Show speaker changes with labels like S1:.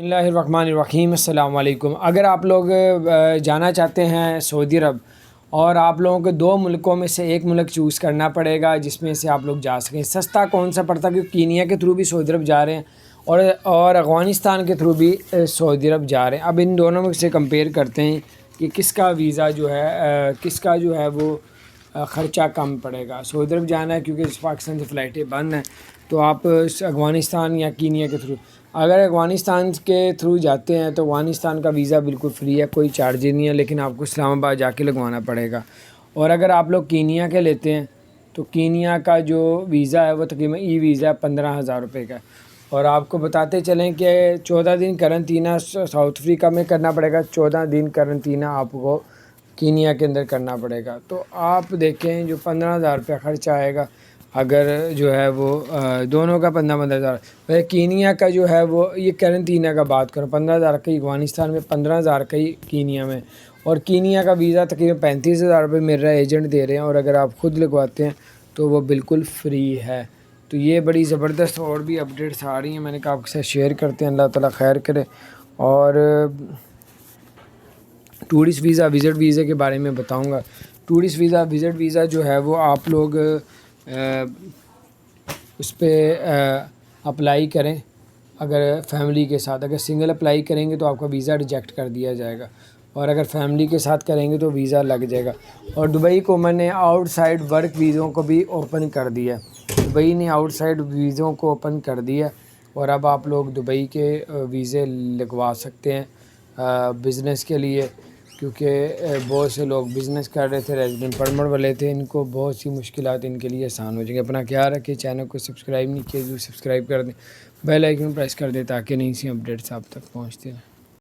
S1: بسم اللہ الرحمن الرحیم۔ السلام علیکم۔ اگر آپ لوگ جانا چاہتے ہیں سعودی عرب اور آپ لوگوں کو دو ملکوں میں سے ایک ملک چوز کرنا پڑے گا جس میں سے آپ لوگ جا سکیں، سستا کون سا پڑتا ہے؟ کیونکہ کینیا کے تھرو بھی سعودی عرب جا رہے ہیں اور افغانستان کے تھرو بھی سعودی عرب جا رہے ہیں۔ اب ان دونوں میں سے کمپیئر کرتے ہیں کہ کس کا ویزا کس کا وہ خرچہ کم پڑے گا۔ سعودی عرب جانا ہے کیونکہ پاکستان سے فلائٹیں بند ہیں، تو آپ افغانستان یا کینیا کے تھرو، اگر افغانستان کے تھرو جاتے ہیں تو افغانستان کا ویزا بالکل فری ہے، کوئی چارج نہیں ہے، لیکن آپ کو اسلام آباد جا کے لگوانا پڑے گا۔ اور اگر آپ لوگ کینیا کے لیتے ہیں تو کینیا کا جو ویزا ہے وہ تقریباً ای ویزا 15,000 روپے کا ہے۔ اور آپ کو بتاتے چلیں کہ 14 دن کرنٹینہ ساؤتھ افریقہ میں کرنا پڑے گا، 14 دن کرنٹینہ آپ کو کینیا کے اندر کرنا پڑے گا۔ تو آپ دیکھیں جو 15,000 روپیہ خرچہ آئے گا، اگر وہ دونوں کا 15,000، کینیا کا وہ یہ کرنٹینہ کا بات کرو، 15,000 کا افغانستان میں، 15,000 کا ہی کینیا میں، اور کینیا کا ویزا تقریباً 35,000 روپے مل رہا ہے، ایجنٹ دے رہے ہیں، اور اگر آپ خود لگواتے ہیں تو وہ بالکل فری ہے۔ تو یہ بڑی زبردست اور بھی اپڈیٹس آ رہی ہیں، میں نے کہا آپ کے ساتھ شیئر کرتے ہیں، اللہ تعالیٰ خیر کرے۔ اور ٹورسٹ ویزا وزٹ ویزے کے بارے میں بتاؤں گا۔ ٹورسٹ ویزا وزٹ ویزا وہ آپ لوگ اس پہ اپلائی کریں اگر فیملی کے ساتھ، اگر سنگل اپلائی کریں گے تو آپ کا ویزا ریجیکٹ کر دیا جائے گا، اور اگر فیملی کے ساتھ کریں گے تو ویزا لگ جائے گا۔ اور دبئی کو میں نے آؤٹ سائڈ ورک ویزوں کو بھی اوپن کر دیا، دبئی نے آؤٹ سائڈ ویزوں کو اوپن کر دیا، اور اب آپ لوگ دبئی کے ویزے لگوا سکتے ہیں بزنس کے لیے، کیونکہ بہت سے لوگ بزنس کر رہے تھے، ریزیڈنٹ پرمٹ والے تھے، ان کو بہت سی مشکلات ان کے لیے آسان ہو جائیں گے۔ اپنا خیال رکھیں، چینل کو سبسکرائب نہیں کیا تو سبسکرائب کر دیں، بیل آئیکن پریس کر دیں تاکہ نئی سی اپڈیٹس آپ تک پہنچتی ہیں۔